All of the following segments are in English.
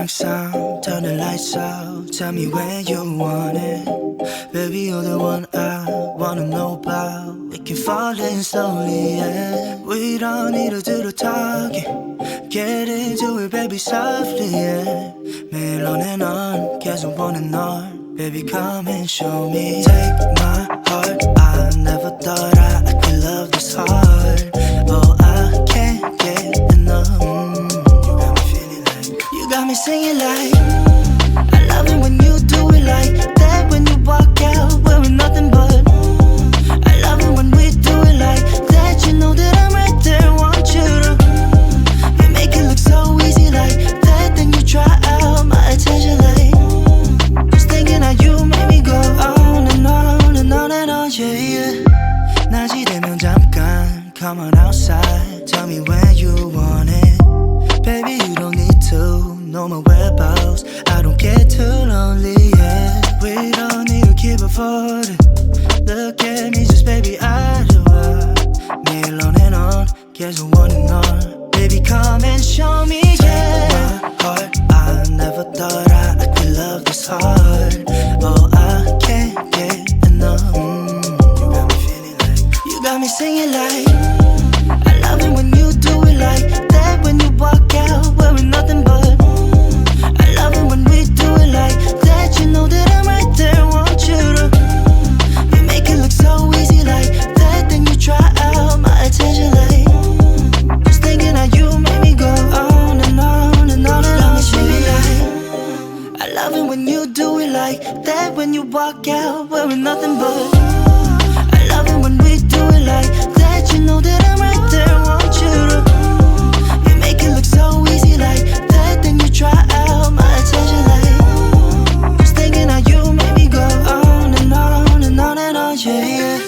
sound, turn the lights out. Tell me where you want it. Baby, you're the one I wanna know about. We can fall in slowly, yeah. We don't need to do the talking. Get into it, baby, softly, yeah. 매일 on and on, 계속 원하는 널. Baby, come and show me. Take my heart, I never thought I could love this hard. Oh, I can't get enough. You got me feeling like, you got me singing like, I love it when you do it like that. When you walk out wearing nothing but, I love it when we do it like that. You know that I'm right there, want you to, you make it look so easy like that. Then you try out my attention like, just thinking how you make me go on and on and on and on, yeah, yeah. 낮이 되면 잠깐, come on outside. Tell me where you want it. Baby, you don't need to know my whereabouts. I don't get too lonely, yeah. We don't need to keep avoiding. Look at me, just baby, I do 매일 on and on, 계속 원하는 널. Baby, come and show me, yeah. My heart, I never thought I could love this hard. Oh, I can't get enough. You got me feeling like, you got me singing like, I love it when you do it like that. When you walk out wearing nothing but, I love it when we do it like that. You know that I'm right there, want you to, you make it look so easy like that. Then you try out my attention like, just thinking how you make me go on and on and on and on. Like, I love it when you do it like that. When you walk out wearing nothing but, I love it when we do it like that. You know that I'm right there, want you to, you make it look so easy like that. Then you try out my attention like, just thinking how you make me go on and on and on and on, yeah, yeah.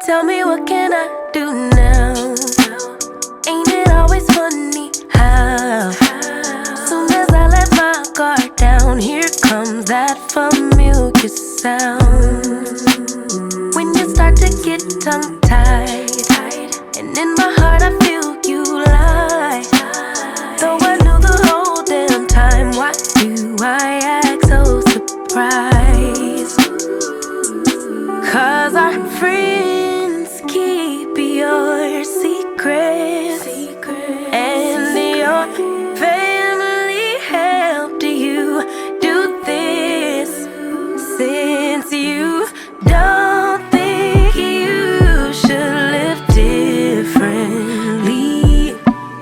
Tell me what can I do now? Ain't it always funny how soon as I let my guard down, here comes that familiar sound. When you start to get tongue-tied, and in my heart I feel you lie. Though I knew the whole damn time, why do I act so surprised? 'Cause our friends keep your secrets, and your family helped you do this. Since you don't think you should live differently,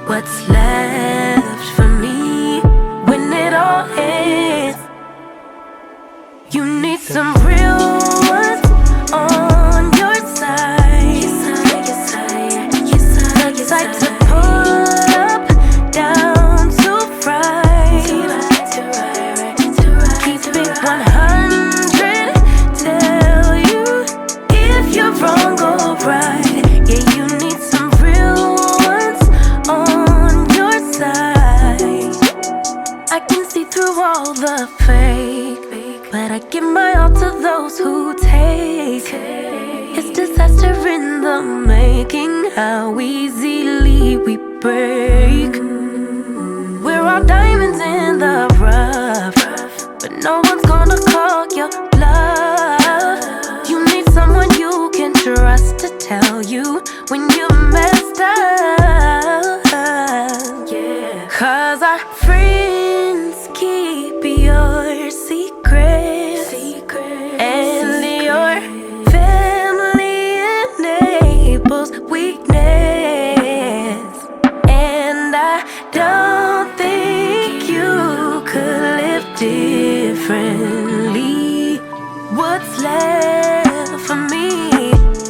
what's left for me when it all ends? You need some real ones on your side. The type to pull up, down to right. Keep it 100, tell you if you're wrong or right. Yeah, you need some real ones on your side. I can see through all the fake, but I give my all to those who take. It's disaster in the making, how easily we break. We're all diamonds in the rough, but no one's gonna call your bluff. You need someone you can trust to tell you when you messed up. 'Cause our friends keep your secrets, and your family enables weakness. And I don't think you could live differently. What's left for me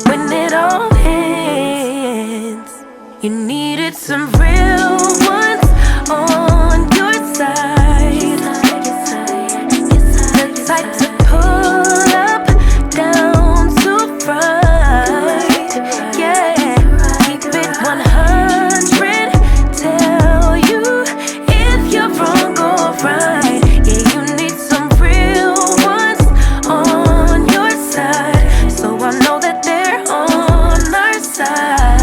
when it all ends? You needed some real ones on your side. The type to pull up, down to front. Yeah, keep it 100. Tell you if you're wrong or right. Yeah, you need some real ones on your side. So I know that they're on our side.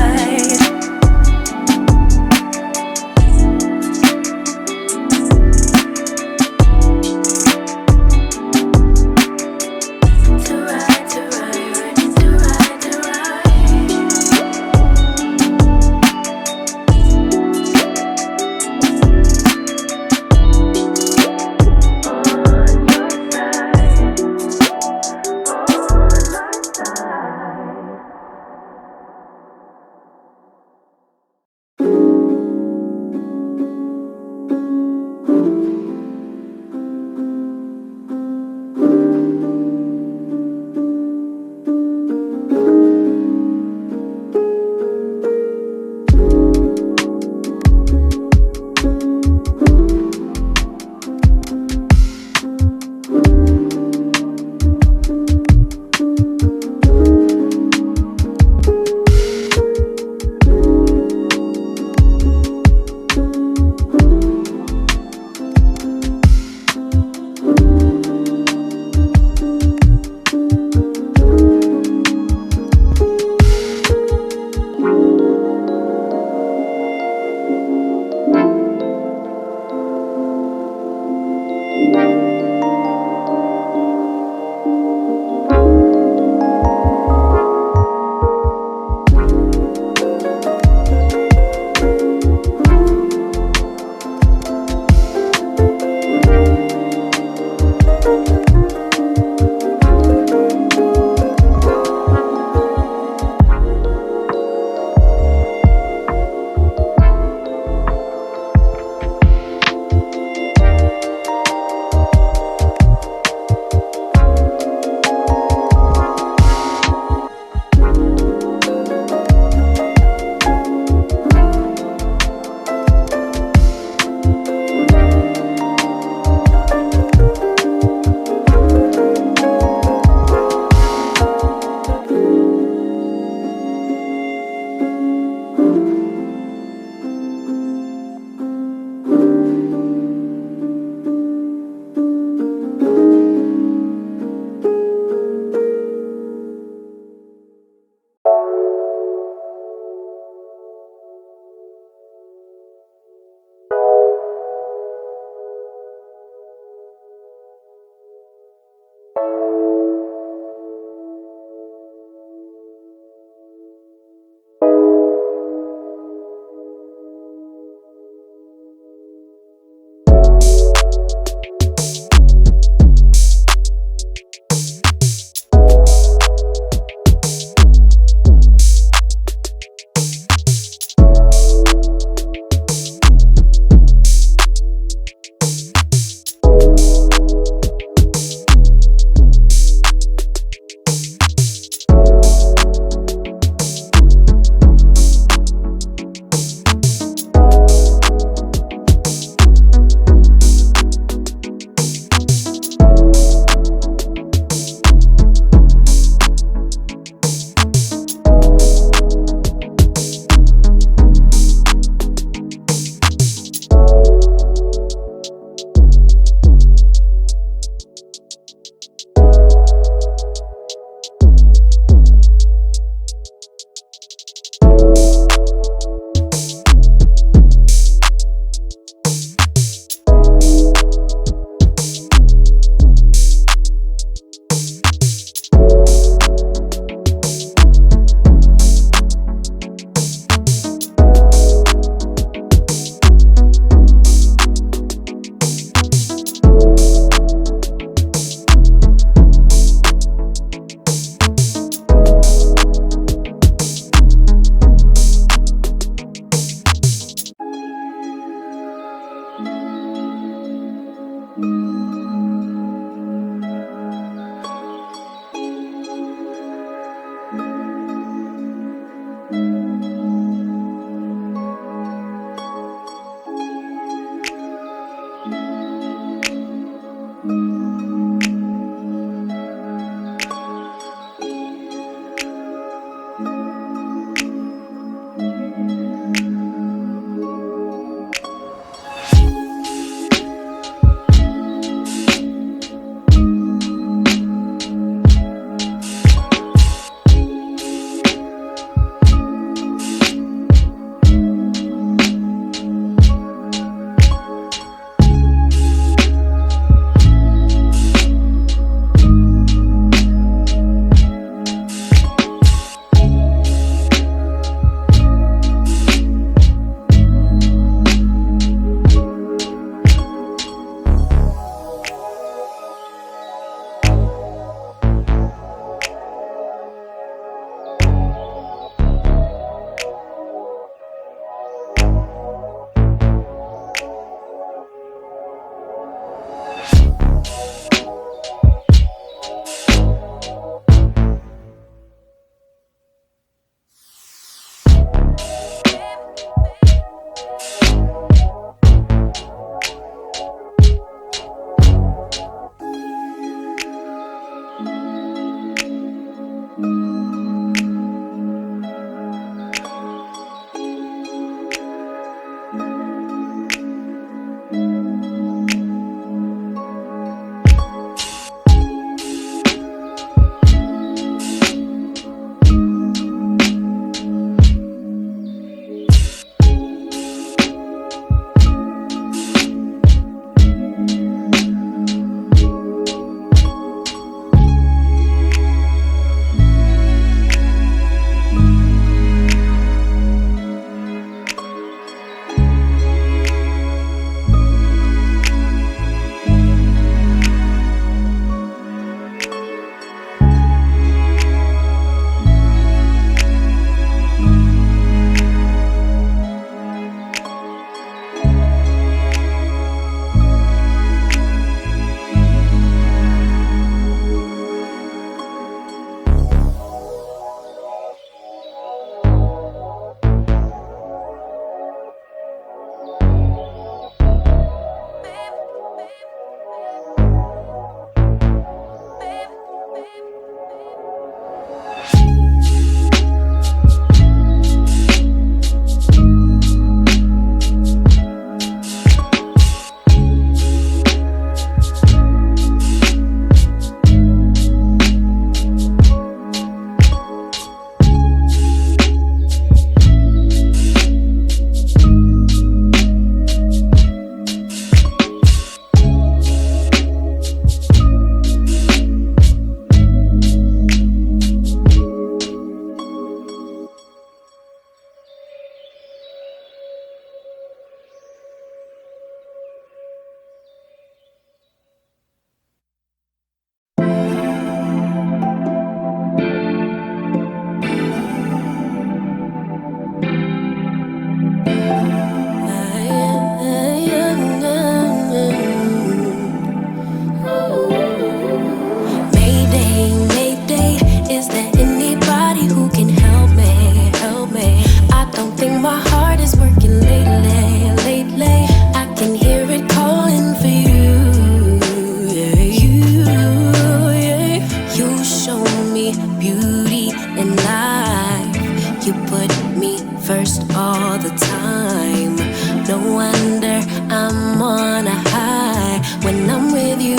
No wonder I'm on a high when I'm with you,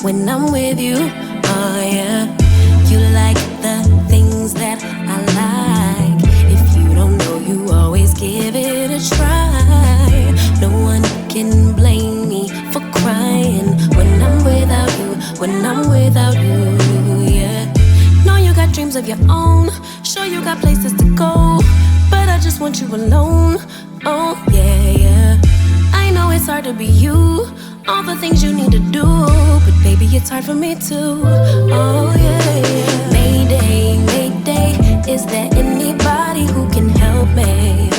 when I'm with you. Oh yeah, you like the things that I like. If you don't know, you always give it a try. No one can blame me for crying when I'm without you, when I'm without you, yeah. Know you got dreams of your own, sure you got places to go, but I just want you alone. Oh yeah, yeah. I know it's hard to be you, all the things you need to do, but baby, it's hard for me too. Oh yeah, yeah. Mayday, mayday, is there anybody who can help me?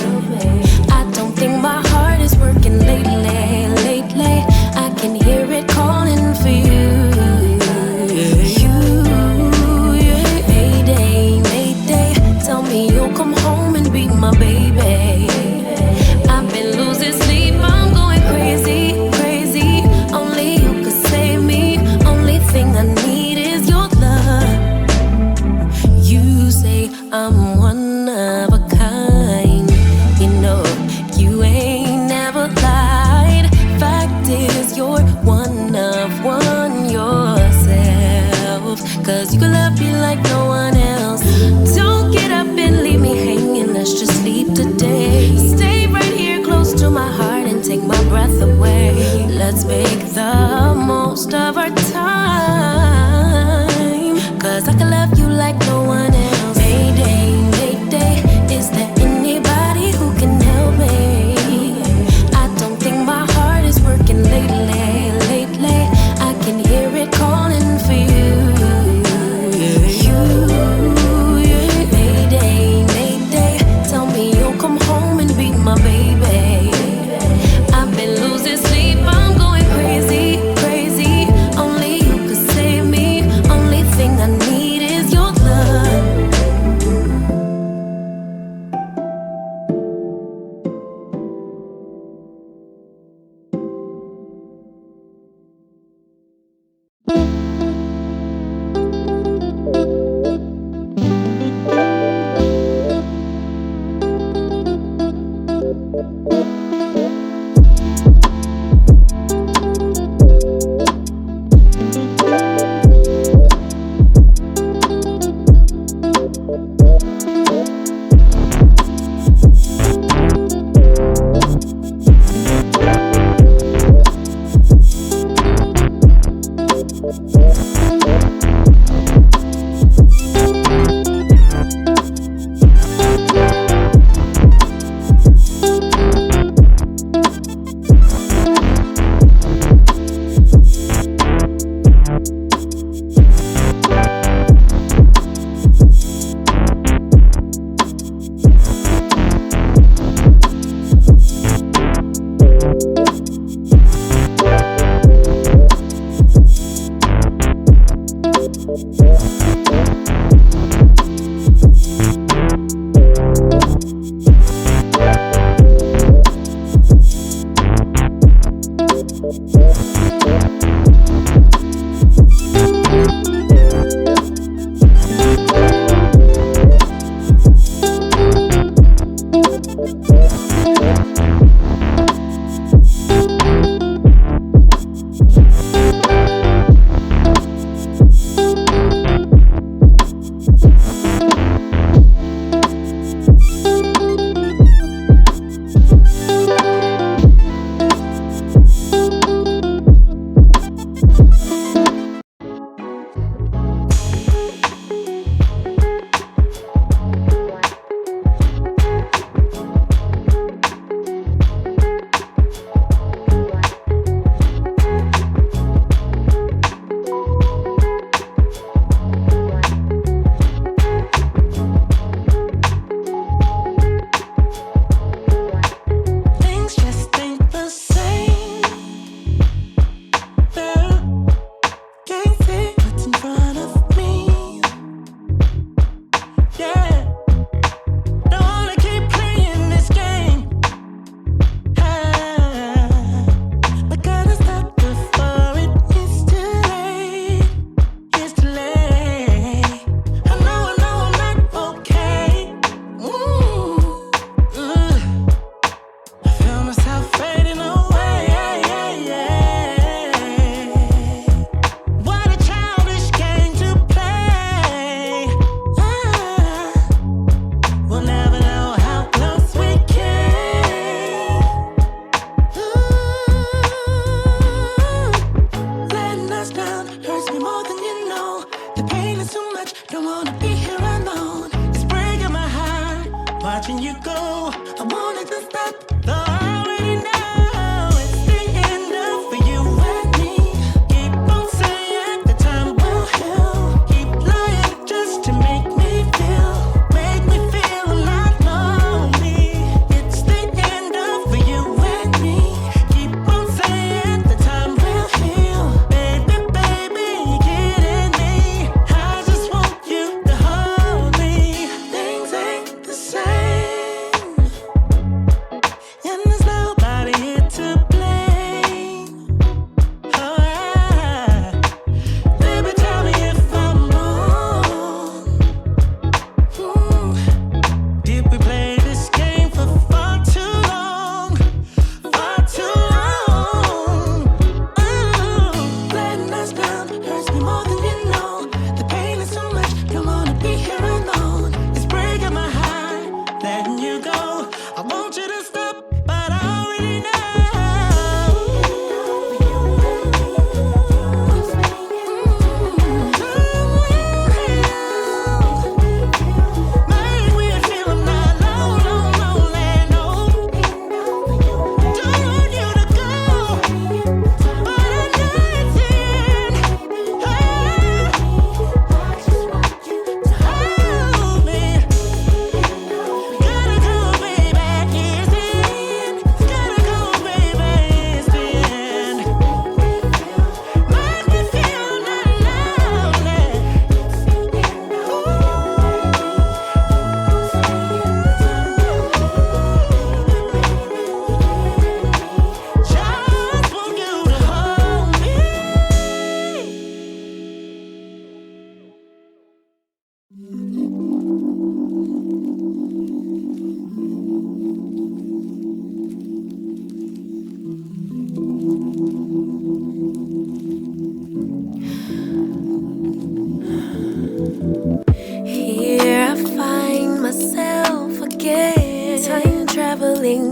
I don't think my heart is working lately, lately. I can hear it calling for you. You, yeah. Mayday, mayday, tell me you'll come home and be my baby. I've been losing sleep, I'm going crazy, crazy. Only you could save me. Only thing I need is your love. You say I'm one of a kind. You know, you ain't never lied. Fact is, you're one of one yourself. Cause you can love me like no one else. Don't get up and leave me hanging, let's just sleep today. Stay right here close to my heart and take my breath away. Let's make the most of our time. Cause I can love you like no one else. Mayday, mayday, is there anybody who can help me? I don't think my heart is working lately, lately. I can hear it calling for you. You, yeah. Mayday, mayday, tell me you'll come home and be my baby. I've been losing sleep, I'm going crazy, crazy. Only you could save me. Only thing I need is your love.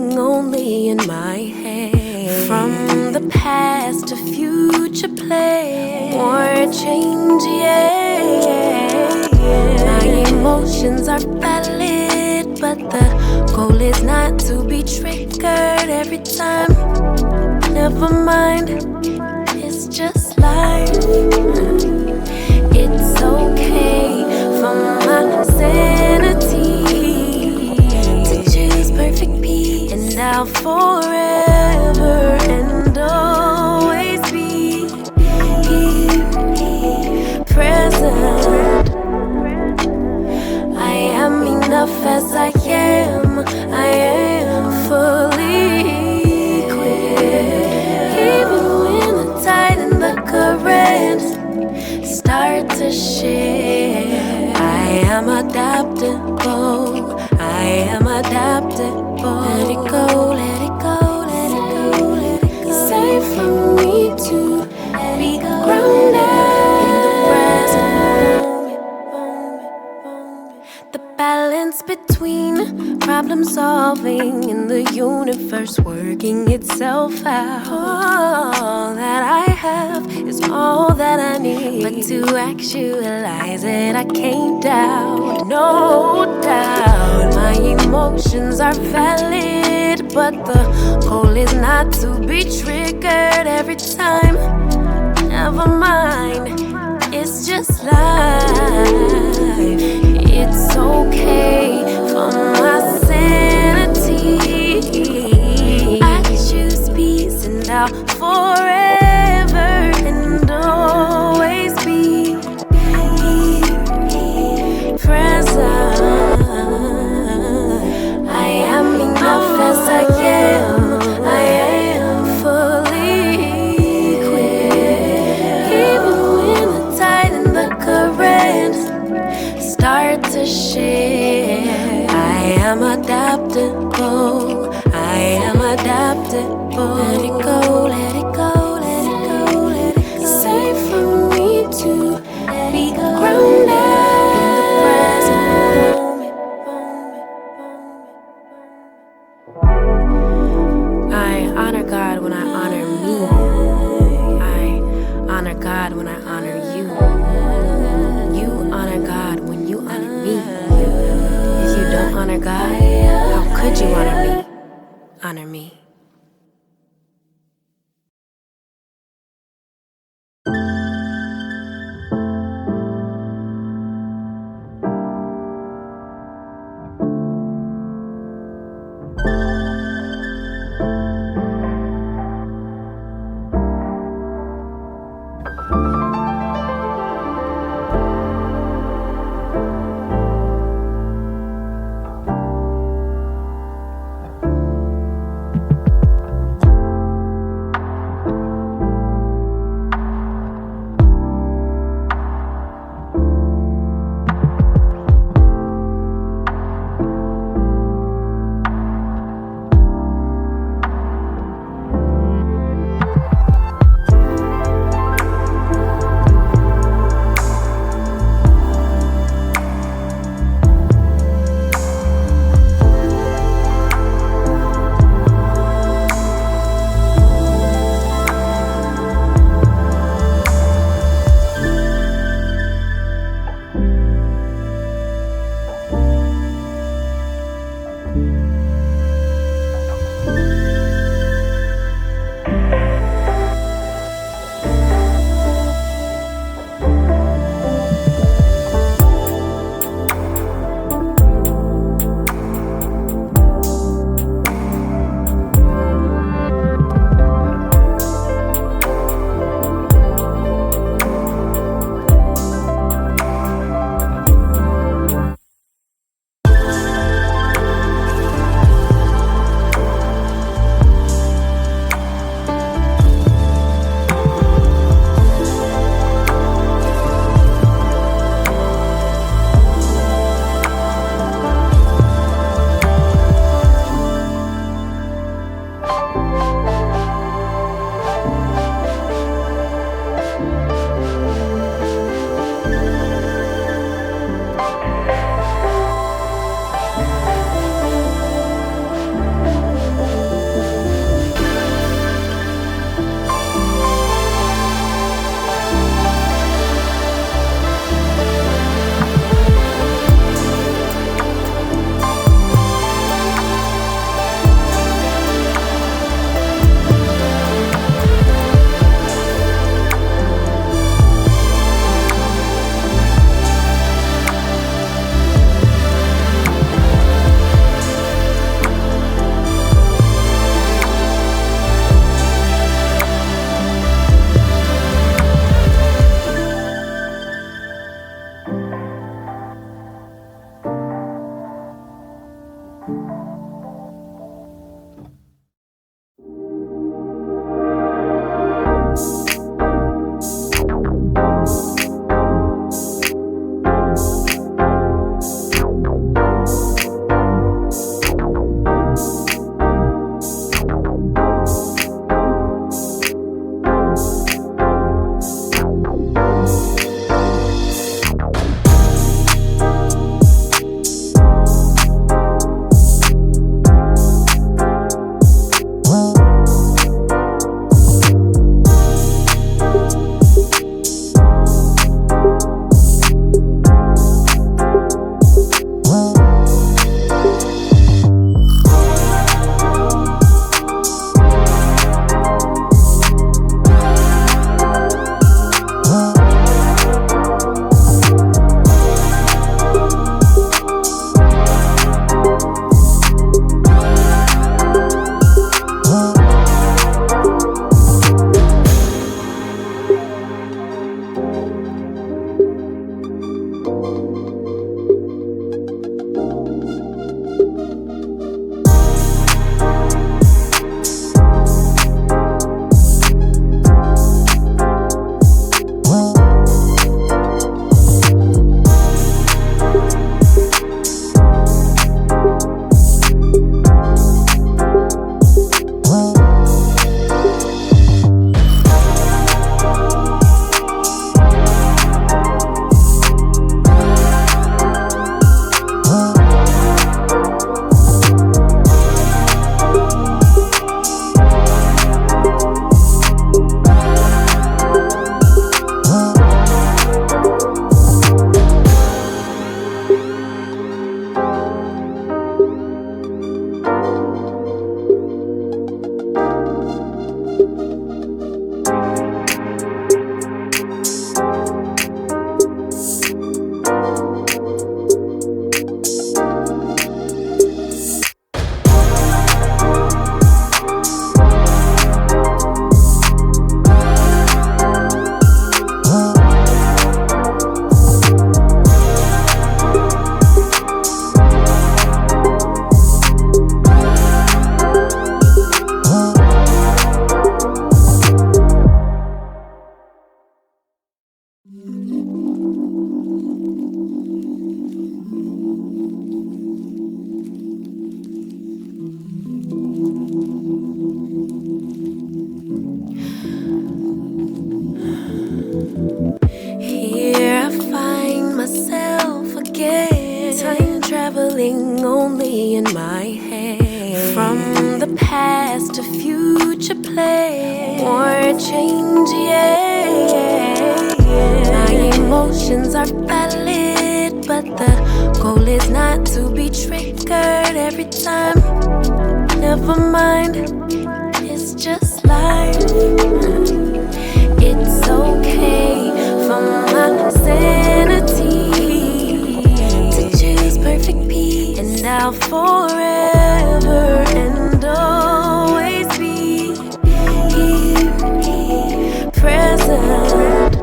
living only in my head. From the past to future play, or change, yeah. My emotions are valid, but the goal is not to be triggered every time. Never mind, it's just life. It's okay for my sanity to choose perfect peace, and I'll forever and always be here, present. I am enough as I am. I am fully equipped. Even when the tide and the current start to shift, I am adaptable. I am adaptable. Let it go, let it go, let it go, let it go. Safe for me to be grounded in the present moment. The balance between problem solving and the universe working itself out. All that I have is all that I need, but to actualize it I can't doubt. No doubt my emotions are valid, but the goal is not to be triggered every time. Never mind, it's just life. It's okay for my sanity. I choose peace, and I'll forever and always be present. I am enough as I am. I am fully equipped. Even when the tide and the current start to shift, I am adaptable. I am adaptable. Let it go, let it go, let it go, let it go. Safe for me to be grounded in the present moment. I honor God when I honor me. I honor God when I honor you. You honor God when you honor me. If you don't honor God, how could you honor me? Honor me. future play. More change, yeah. My emotions are valid, but the goal is not to be triggered every time. Never mind, it's just life. It's okay for my sanity to choose perfect peace, and I'll forever and always be here, present.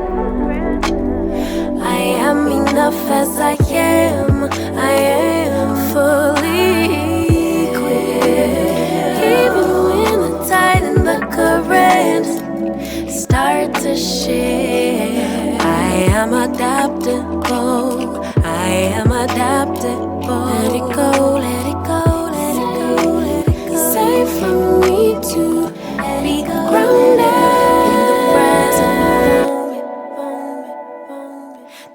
I am enough as I am. I am fully equipped. Even when the tide and the current start to shift, I am adaptable. I am adaptable. Let it go, let it go, let it go, let it go. It's safe for me to be grounded in the present moment.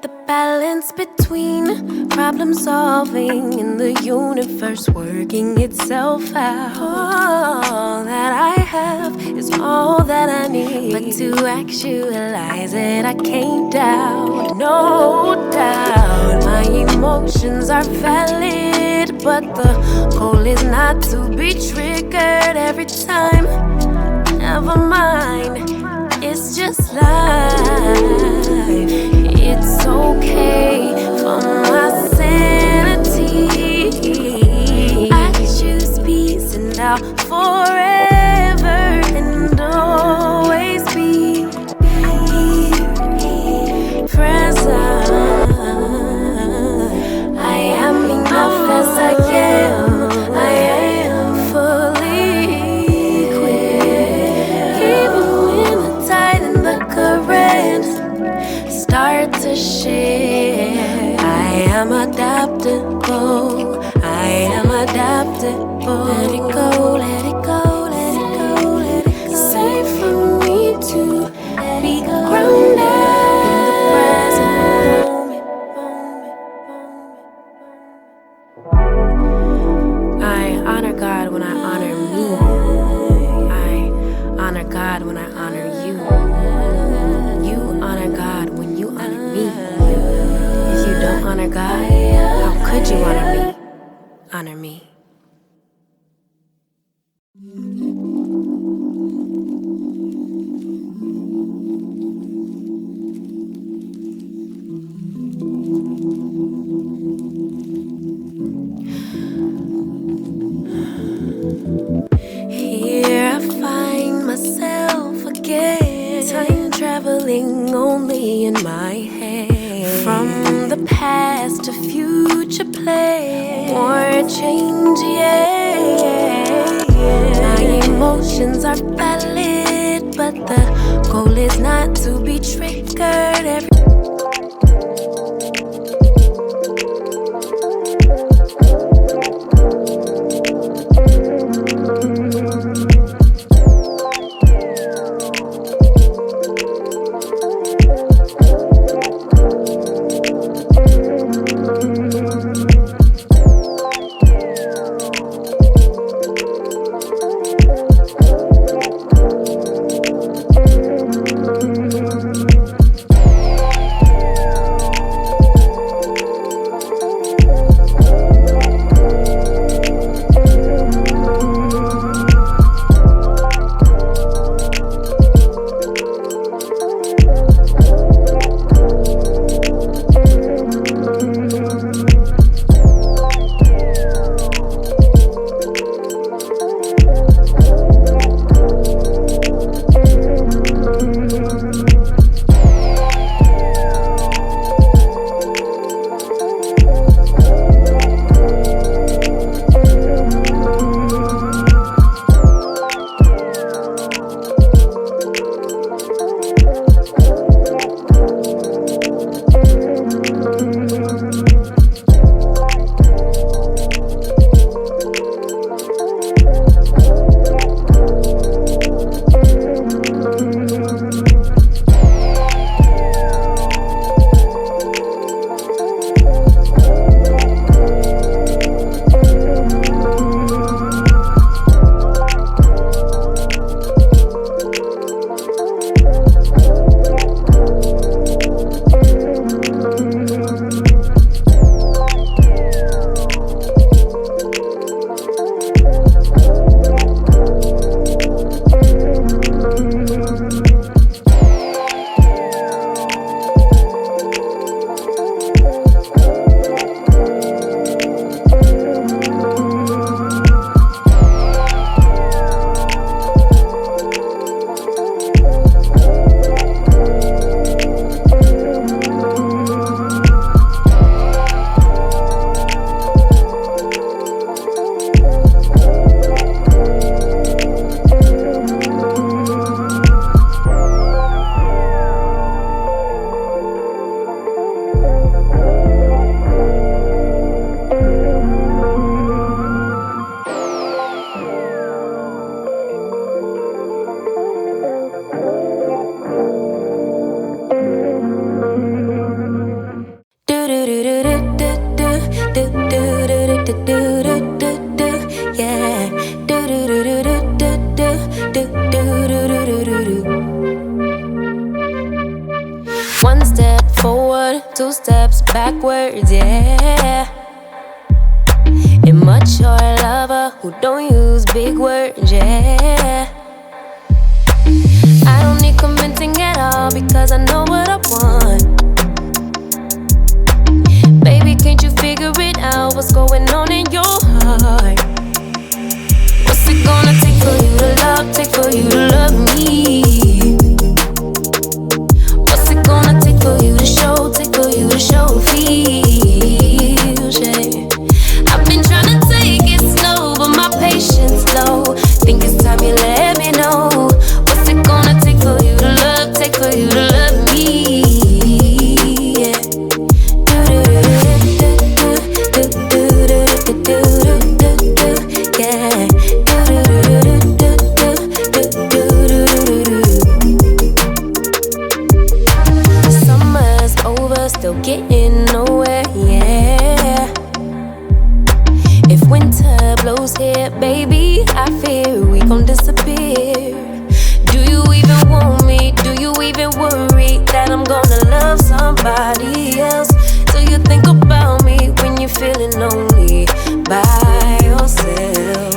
The balance between problem solving and the universe working itself out. All that I have is all that I need, but to actualize it I can't doubt, no doubt. My emotions are valid, but the goal is not to be triggered every time. Never mind, it's just life. It's okay for my sanity. I choose peace, and I'll forever and always be here, present. I am enough as I am. I am fully equipped. Even when the tide and the current start to shift, I am adaptable. I am adaptable. Let it go, let it go, let it go, let it go. It's safe for me to be grounded in the present moment. I honor God when I honor me. I honor God when I honor you. You honor God when you honor me. If you don't honor God, how could you honor me? Honor me. Here I find myself again, time traveling only in my head. From the past to future play, more change, yeah. My emotions are valid, but the goal is not to be triggered every 2 steps backwards, yeah. Immature lover who don't use big words, yeah. I don't need convincing at all because I know what I want. Baby, can't you figure it out? What's going on in your heart? What's it gonna take for you to love, take for you to love me? What's it gonna take for you to show, take for you to show feels, yeah. I've been trying to take it slow, but my patience low. Think it's time you let me know. What's it gonna take for you to love, take for you to love me? Yeah. Summer's over, still getting nowhere, yeah. If winter blows here, baby, I fear we gon' disappear. Do you even want me? Do you even worry that I'm gonna love somebody else? Do you think about me when you're feeling lonely by yourself?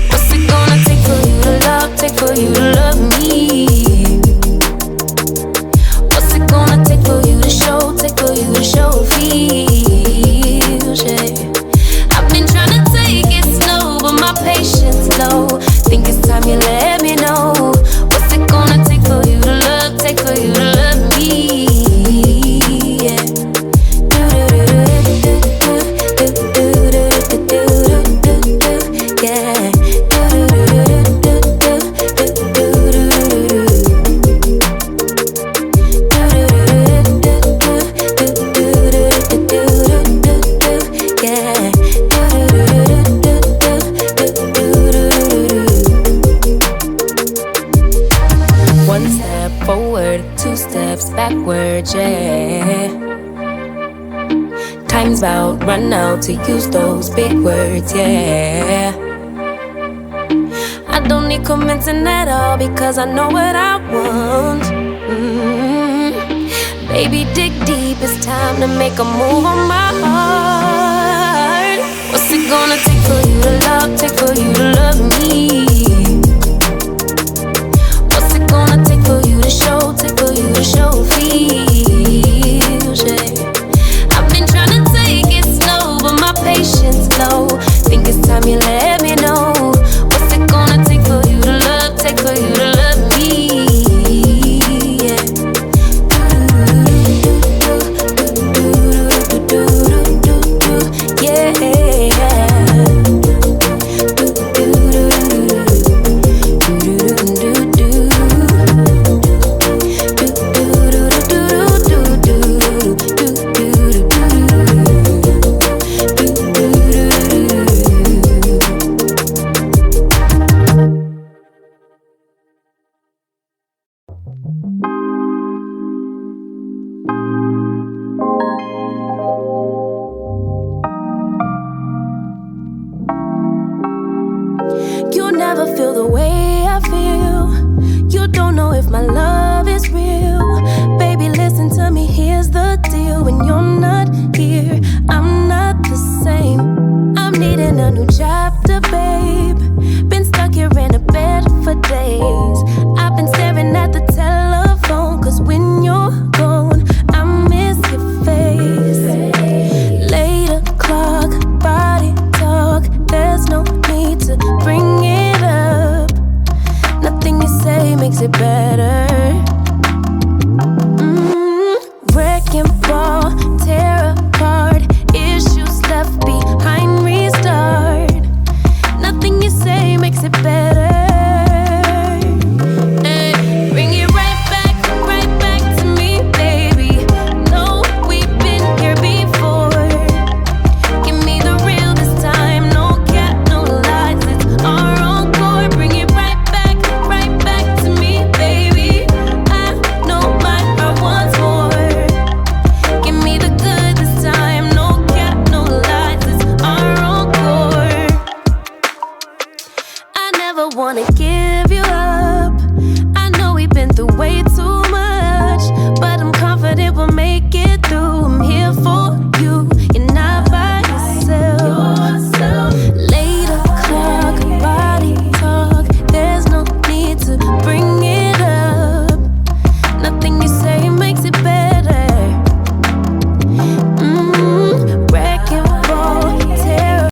What's it gonna take for you to love, take for you to love me? What's it gonna take for you to show, take for you to show feels, yeah. I've been trying to take it slow, but my patience low. Think it's time you let me know. What's it gonna take for you to love, take for you to love me? Yeah. One step forward, 2 steps backwards, yeah. Time's about run out to use those big words, yeah. I don't need convincing at all because I know what I want. Baby, dig deep, it's time to make a move on my heart. What's it gonna take for you to love, take for you to love me?